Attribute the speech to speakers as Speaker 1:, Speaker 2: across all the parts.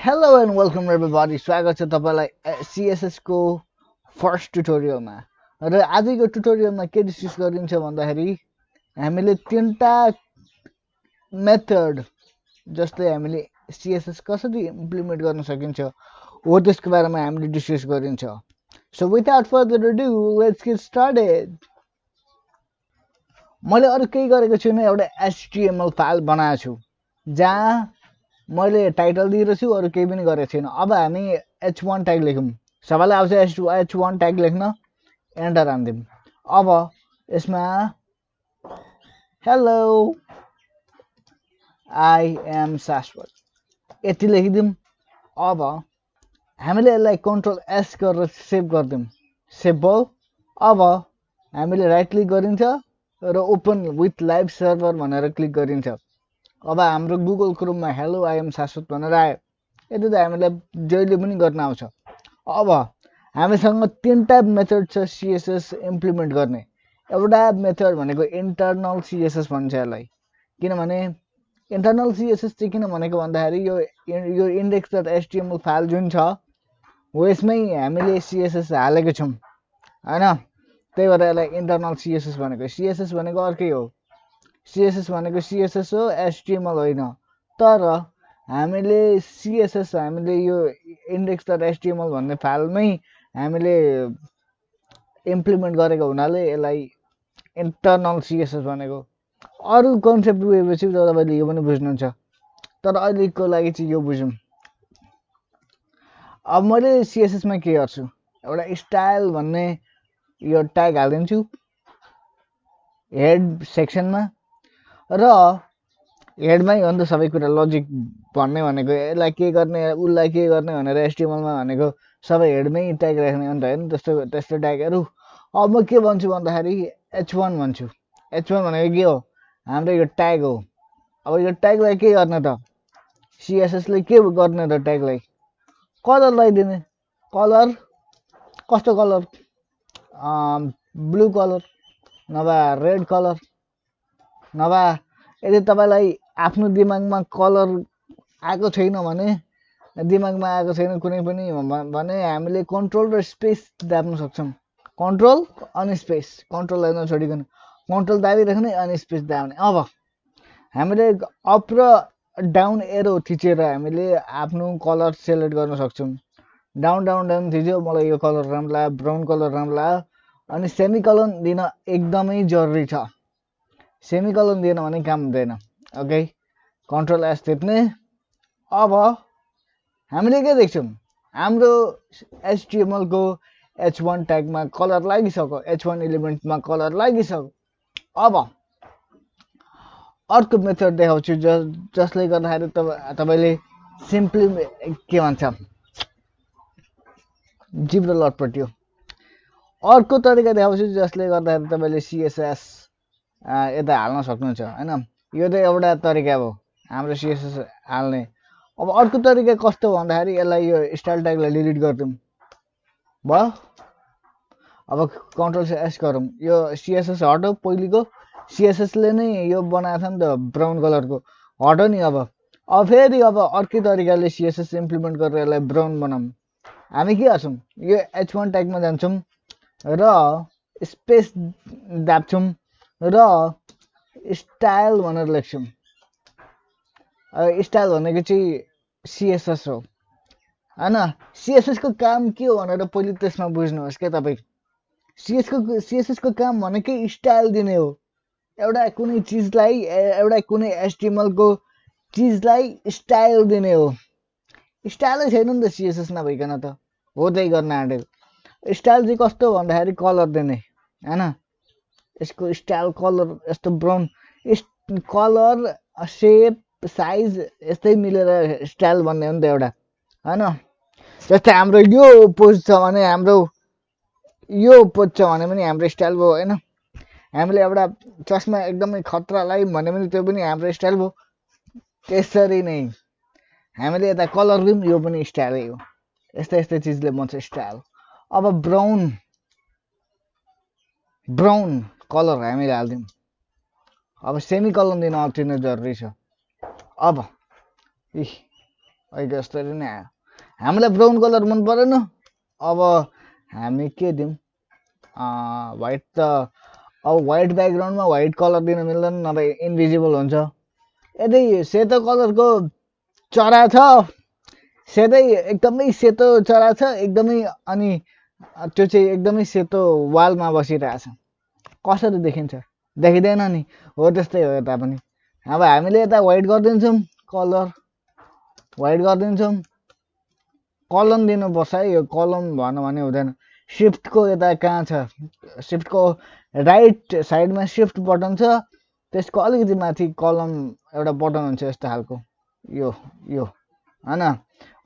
Speaker 1: Hello and welcome everybody. स्वागत छ तपाईलाई CSS को फर्स्ट ट्युटोरियलमा। र आजको ट्युटोरियलमा के डिस्कस गरिन्छ भन्दाखेरि हामीले तीनटा मेथड जस्तै हामीले CSS कसरी इम्प्लिमेन्ट गर्न सकिन्छ हो त्यसको बारेमा हामीले डिस्कस गरिन्छ। So without further ado, let's get started. मैले अरु केही गरेको छैन, एउटा HTML फाइल बनाएको छु जहाँ मैले टाइटल दिएको छु, अरु केही पनि गरेको छैन। अब हामी h1 ट्याग लेखौं। सबैलाई आउँछ h1 ट्याग लेख्न, एन्टर हान्दिम। अब यसमा हेलो आई एम शाश्वत यति लेखिदिम। अब हामीले यसलाई कन्ट्रोल एस गरेर सेभ गर्दिम। सेभ भयो। अब हामीले राइट क्लिक गरिन्छ र ओपन विथ लाइभ सर्भर भनेर क्लिक गरिन्छ। अब हाम्रो गुगल क्रोममा हेलो आई एम शाश्वत भनेर आयो। यति त हामीलाई जहिले पनि गर्न आउँछ। अब हामीसँग तीनटा मेथड छ CSS इम्प्लिमेन्ट गर्ने। एउटा मेथड भनेको इन्टरनल CSS भन्छ यसलाई। किनभने इन्टरनल CSS चाहिँ किन भनेको भन्दाखेरि यो index.html फाइल जुन छ हो यसमै हामीले CSS हालेको छौं हैन। त्यही भएर यसलाई इन्टरनल CSS भनेको। CSS भनेको अर्कै हो। CSS भनेको CSS हो, HTML होइन। तर हामीले CSS हामीले यो index.html भन्ने फाइलमै हामीले इम्प्लिमेन्ट गरेको हुनाले यसलाई इन्टरनल CSS भनेको। अरु कन्सेप्ट बुझेपछि तपाईले यो पनि बुझ्नुहुन्छ। तर अहिलेको लागि चाहिँ यो बुझौं। अब मैले CSS मा के गर्छु, एउटा स्टाइल भन्ने यो ट्याग हाल्दिन्छु हेड सेक्सनमा। र हेडमै हो नि त सबै कुरा। लजिक भन्ने भनेको यसलाई के गर्ने उलाई के गर्ने भनेर HTML मा भनेको सबै हेडमै ट्याग राख्ने हो नि त हैन। त्यस्तो ट्यागहरु। अब म के भन्छु भन्दाखेरि h1 भन्छु। h1 भनेको के हो, हाम्रो यो ट्याग हो। अब यो ट्यागलाई के गर्ने त, CSS ले के गर्ने त, ट्यागलाई कलर लगाइदिने। कलर कस्तो कलर, ब्लू कलर नभए रेड कलर नभए यदि तपाईलाई आफ्नो दिमागमा कलर आएको छैन भने, दिमागमा आएको छैन कुनै पनि भने हामीले कन्ट्रोल र स्पेस दाब्न सक्छौं। कन्ट्रोल अनि स्पेस, कन्ट्रोल गर्न छोडिकन कन्ट्रोल दाबिराख्ने अनि स्पेस दाब्ने। अब हामीले अप र डाउन एरो थिचेर हामीले आफ्नो कलर सिलेक्ट गर्न सक्छौं। डाउन डाउन डाउन थिच्यो, मलाई यो कलर राम्रो लाग्यो, ब्राउन कलर राम्रो लाग्यो। अनि सेमिकलन दिन एकदमै जरुरी छ। सेमिकलन दिएन भने काम हुँदैन। ओके, कन्ट्रोल एस थिच्ने। अब हामीले के देख्छौं, हाम्रो HTML को h1 ट्यागमा कलर लागिसक्यो, h1 एलिमेन्टमा कलर लागिसक्यो। अब अर्को मेथड देखाउँछु जसले गर्दाखेरि तपाईले सिम्पली के भन्छ जिब्रो लटपट्यो। अर्को तरिका देखाउँछु जसले गर्दाखेरि तपाईले CSS यता हाल्न सक्नुहुन्छ हैन। यो त एउटा तरिका हो हाम्रो CSS हाल्ने। अब अर्को तरिका कस्तो भन्दाखेरि यसलाई यो स्टाइल ट्यागलाई डिलिट गर्दिम भयो। अब कन्ट्रोल एस गरौँ। यो CSS हटो, पहिलेको CSS ले नै यो बनाएको छ नि त ब्राउन कलरको, हटो नि। अब फेरि अब अर्कै तरिकाले CSS इम्प्लिमेन्ट गरेर यसलाई ब्राउन बनाऊँ। हामी के गर्छौं, यो h1 ट्यागमा जान्छौं र स्पेस दाब्छौं र स्टाइल भनेर लेख्छौं। स्टाइल भनेको चाहिँ CSS हो हैन। CSS को काम के हो भनेर पहिले त्यसमा बुझ्नुहोस् के तपाई। CSS को काम भनेकै स्टाइल दिने हो। एउटा कुनै चीजलाई, एउटा कुनै HTML को चीजलाई स्टाइल दिने हो। स्टाइलै छैन नि त CSS नभइकन त हो त्यही गर्न आँटेको। स्टाइल चाहिँ कस्तो भन्दाखेरि कलर दिने हैन। यसको स्टाइल कलर यस्तो ब्राउन कलर शेप साइज यस्तै मिलेर स्टाइल भन्ने हो नि त एउटा हैन। जस्तै हाम्रो यो पोज छ भने हाम्रो यो पोज छ भने पनि हाम्रो स्टाइल भयो हैन। हामीले एउटा चस्मा एकदमै खतरा लाग्यो भने पनि त्यो पनि हाम्रो स्टाइल भयो। त्यसरी नै हामीले यता कलर दिम, यो पनि स्टाइलै हो। यस्तै यस्तै चीजले बन्छ स्टाइल। अब ब्राउन कलर हामीले हाल्दिम। अब सेमिकलन दिन अल्टिन जरुरी छ। अब अहिले यसरी नै आयो हामीलाई ब्राउन कलर मन परेन अब हामी के दिउँ व्हाइट त अब व्हाइट ब्याकग्राउन्डमा व्हाइट कलर दिन मिल्दैन नभए इन्भिजिबल हुन्छ यदि सेतो कलरको चरा छ सेतै एकदमै सेतो चरा छ एकदमै अनि त्यो चाहिँ एकदमै सेतो वालमा बसिरहेछ कसरी देखिन्छ देखिँदैन नि हो त्यस्तै हो यता पनि अब हामीले यता व्हाइट गरिदिन्छौँ कलर व्हाइट गरिदिन्छौँ कलम दिनुपर्छ है यो कलम भन्नु भने हुँदैन शिफ्टको यता कहाँ छ शिफ्टको राइट साइडमा शिफ्ट बटन छ त्यसको अलिकति माथि कलम एउटा बटन हुन्छ यस्तो खालको यो यो हैन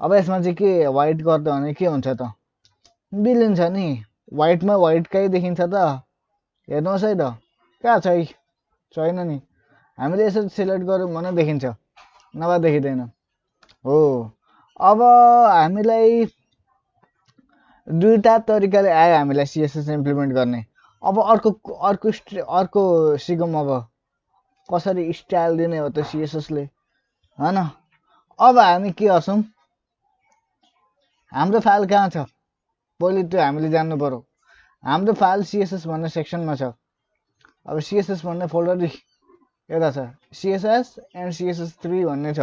Speaker 1: अब यसमा चाहिँ के व्हाइट गर्दा भने के हुन्छ त बिलिन्छ नि व्हाइटमा व्हाइटकै देखिन्छ त हेर्नुहोस् है त कहाँ छ छैन नि हामीले यसो सिलेक्ट गर्यौँ भने देखिन्छ नभए देखिँदैन हो अब हामीलाई दुईटा तरिकाले आयो हामीलाई सीएसएस इम्प्लिमेन्ट गर्ने अब अर्को सिकौँ अब कसरी स्टाइल दिने हो त सीएसएस ले हैन अब हामी के गर्छौँ हाम्रो फाइल कहाँ छ पहिले त्यो हामीले जान्नु पर्यो हाम्रो फाइल सीएसएस भन्ने सेक्सनमा छ अब सीएसएस भन्ने फोल्डर यता छ सीएसएस एन्ड सीएसएस3 भन्ने छ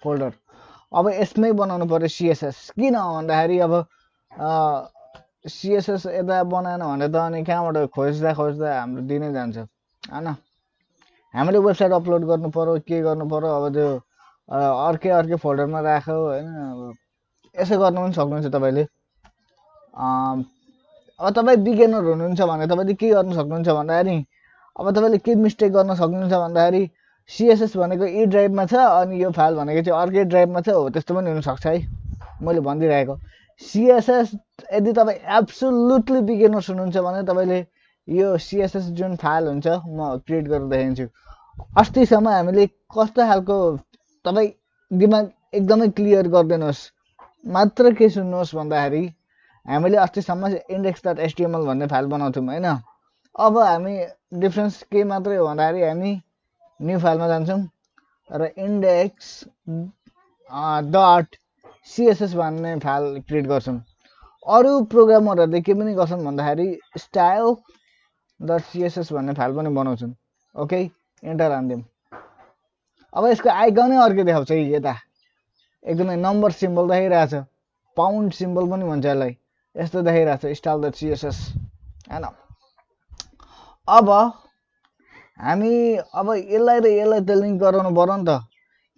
Speaker 1: फोल्डर अब यसमै बनाउनु पर्यो सीएसएस किन भन्दाखेरि अब सीएसएस यता बनाएन भने त अनि कहाँबाट खोज्दा हाम्रो दिनै जान्छ हैन हामीले वेबसाइट अपलोड गर्नु पर्यो के गर्नु पर्यो अब त्यो अर्कै फोल्डरमा राख्यो हैन अब यसो गर्नु पनि सक्नुहुन्छ तपाईले अब तपाई बिगिनर हुनुहुन्छ भने तपाईले के गर्न सक्नुहुन्छ भन्दाखेरि अब तपाईले के मिस्टेक गर्न सक्नुहुन्छ भन्दाखेरि सीएसएस भनेको ई ड्राइभमा छ अनि यो फाइल भनेको चाहिँ अर्कै ड्राइभमा छ हो त्यस्तो पनि हुन सक्छ है मैले भनिदिरहेको सीएसएस यदि तपाई एब्सोल्युटली बिगिनर हुनुहुन्छ भने तपाईले यो सीएसएस जुन फाइल हुन्छ म क्रिएट गरेर देखाउँछु अस्तिसम्म हामीले कस्तो खालको तपाई दिमाग एकदमै क्लियर गर्दिनुहोस् मात्र के सुन्नुहोस् भन्दाखेरि हामीले अस्तिसम्म index.html भन्ने फाइल बनाउँथ्यौं हैन अब हामी डिफरेन्स के मात्रै हो भन्दाखेरि हामी न्यू फाइलमा जान्छौं र index.css भन्ने फाइल क्रिएट गर्छौं अरु प्रोग्रामरहरुले के पनि गर्छन् भन्दाखेरि style.css भन्ने फाइल पनि बनाउँछन् ओके इन्टर हान्दियौं अब यसको आइकनै अर्कै देखाउँछ यता एकदमै नम्बर सिम्बल देखाइरहेछ पाउन्ड सिम्बल पनि भन्छ यसलाई यस्तो देखाइरहेछ style.css हैन अब हामी अब यसलाई त लिंक गराउनु पर्यो नि त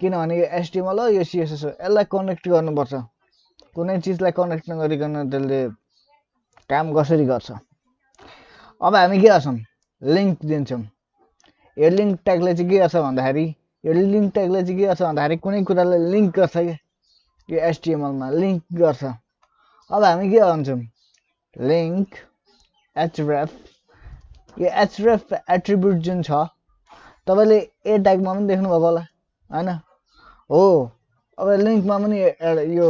Speaker 1: किनभने यो html हो यो css हो यसलाई कनेक्ट गर्नुपर्छ कुनै चीजलाई कनेक्ट नगरिकन त्यसले काम कसरी गर्छ अब हामी के गर्छौं लिंक दिन्छौं यो लिंक ट्यागले चाहिँ के गर्छ भन्दाखेरि यो लिंक ट्यागले चाहिँ के गर्छ भन्दाखेरि कुनै कुरालाई लिंक गर्छ के यो html मा लिंक गर्छ अब हामी के भन्छौं लिंक href यो href एट्रिब्युट जुन छ तपाईले ए ट्यागमा पनि देख्नु भएको होला हैन हो अब लिंकमा पनि यो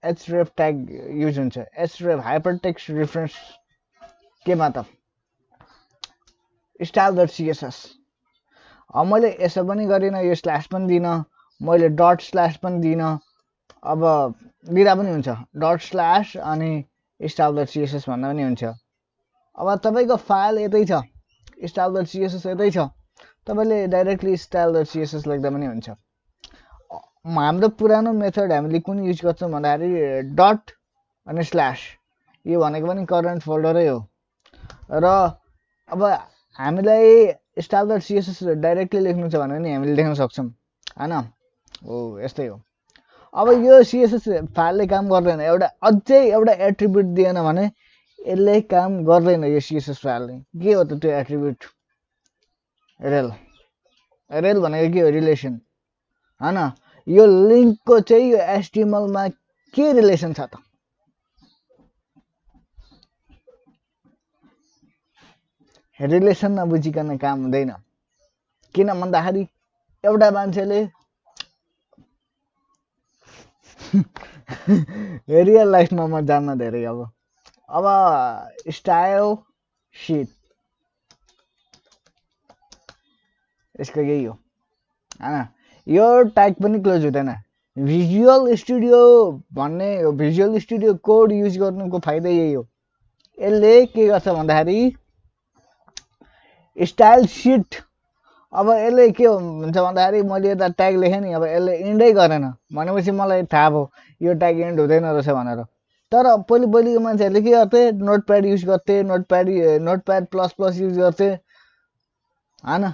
Speaker 1: href ट्याग युज हुन्छ href हाइपरटेक्स्ट रेफरेन्स केमा त style.css अब मैले यसो पनि गरिन यो स्ल्याश पनि दिन मैले डट स्ल्याश पनि दिन अब दिदा पनि हुन्छ डट स्ल्याश अनि style.css भन्दा पनि हुन्छ अब तपाईको फाइल यतै छ style.css यतै छ तपाईले डाइरेक्टली style.css लेख्दा पनि हुन्छ हाम्रो पुरानो मेथड हामीले कुन युज गर्छौं भन्दाखेरि डट अनि स्ल्याश यो भनेको पनि करेन्ट फोल्डरै हो र अब हामीलाई style.css डाइरेक्टली लेख्नु छ भने नि हामीले लेख्न सक्छौं हैन हो यस्तै हो अब यो css फाइलले काम गर्दैन अझै एउटा एट्रिब्युट दिएन भने यसले काम गर्दैन यो css फाइलले के हो त त्यो एट्रिब्युट रेल भनेको के हो रिलेसन हैन यो लिंक को चाहिँ यो html मा के रिलेसन छ त रिलेसन नबुझिकन काम हुँदैन किन भन्दाखेरि एउटा मान्छेले रियल लाइफमा म जान्न धेरै अब स्टाइल शीट यसको यही हो हैन यो ट्याग पनि क्लोज हुँदैन भिजुअल स्टुडियो भन्ने भिजुअल स्टुडियो कोड युज गर्नुको फाइदा यही हो। यसले के गर्छ भन्दाखेरि स्टाइल सिट, अब यसले के हुन्छ भन्दाखेरि मैले यता ट्याग लेखेँ नि, अब यसले इन्डै गरेन भनेपछि मलाई थाहा भयो यो ट्याग इन्ड हुँदैन रहेछ भनेर। तर पहिलेको मान्छेहरूले के गर्थे, नोटप्याड युज गर्थे, नोटप्याड प्लस प्लस युज गर्थे होइन।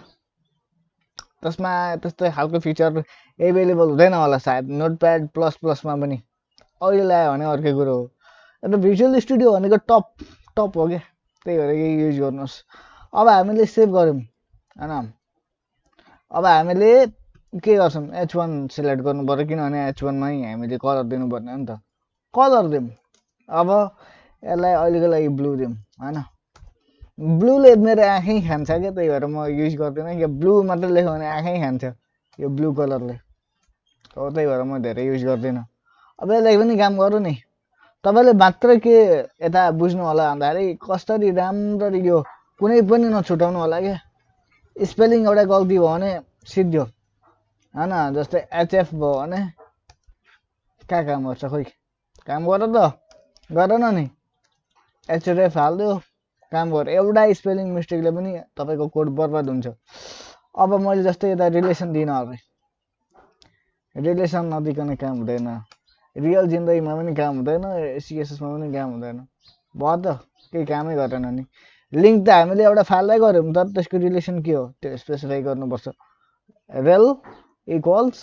Speaker 1: त्यसमा त्यस्तै खालको फिचर एभाइलेबल हुँदैन होला सायद नोटप्याड प्लस प्लसमा पनि, अहिले ल्यायो भने अर्कै कुरो हो। अन्त भिजुअल स्टुडियो भनेको टप हो क्या, त्यही भएर यही युज गर्नुहोस्। अब हामीले सेभ गऱ्यौँ होइन, अब हामीले के गर्छौँ, H1 सिलेक्ट गर्नु पर्यो किनभने H1 मै हामीले कलर दिनुपर्ने हो नि त। कलर दिउँ, अब यसलाई अहिलेको लागि ब्लू दिउँ होइन। ब्लूले मेरो आँखै खान्छ क्या, त्यही भएर म युज गर्दिनँ कि ब्लू मात्रै लेख्यो भने आँखै खान्छ यो ब्लू कलरले, हो त्यही भएर म धेरै युज गर्दिनँ। अब यसलाई पनि काम गरौँ नि, तपाईँले मात्र के यता बुझ्नु होला भन्दाखेरि कसरी राम्ररी यो कुनै पनि नछुटाउनु होला क्या। स्पेलिङ एउटा गल्ती भयो भने सिद्धो होइन, जस्तै एचएफ भयो भने कहाँ काम गर्छ, खोइ काम गर त गरेन नि, एचएफ हालिदियो काम गर। एउटा स्पेलिङ मिस्टेकले पनि तपाईँको कोड बर्बाद हुन्छ। अब मैले जस्तै यता रिलेसन दिन अरे, रिलेसन नदिकन काम हुँदैन, रियल जिन्दगीमा पनि काम हुँदैन, सिएसएसमा पनि काम हुँदैन, भयो त केही कामै गरेन नि। लिङ्क त हामीले एउटा फाइललाई गऱ्यौँ तर त्यसको रिलेसन के हो त्यो स्पेसिफाई गर्नुपर्छ। रेल इक्वल्स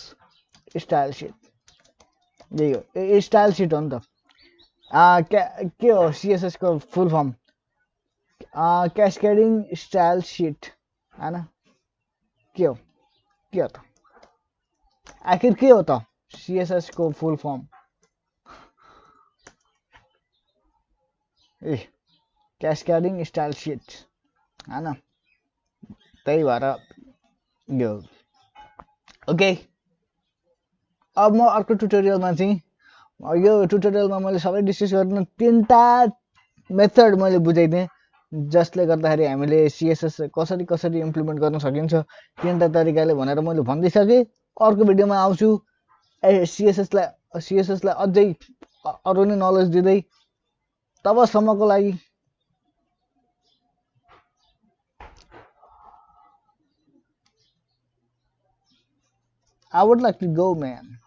Speaker 1: स्टाइल सिट, यही हो, स्टाइल सिट हो नि त। के हो सिएसएस को full form, cascading style seat होइन। के हो त आखिर के हो त सिएसएस को फुल फर्म, ए क्यास्केडिङ स्टाइल सिट होइन, त्यही भएर यो ओके। अब म अर्को ट्युटोरियलमा चाहिँ, यो ट्युटोरियलमा मैले सबै डिस्कस गर्दिनँ, 3टा मेथड मैले बुझाइदिएँ जसले गर्दाखेरि हामीले सिएसएस कसरी इम्प्लिमेन्ट गर्न सकिन्छ 3टा तरिकाले भनेर मैले भनिदिइसकेँ। अर्को भिडियोमा आउँछु सिएसएसलाई अझै अरू नै नलेज दिँदै। तबसम्मको लागि I would like to go, man.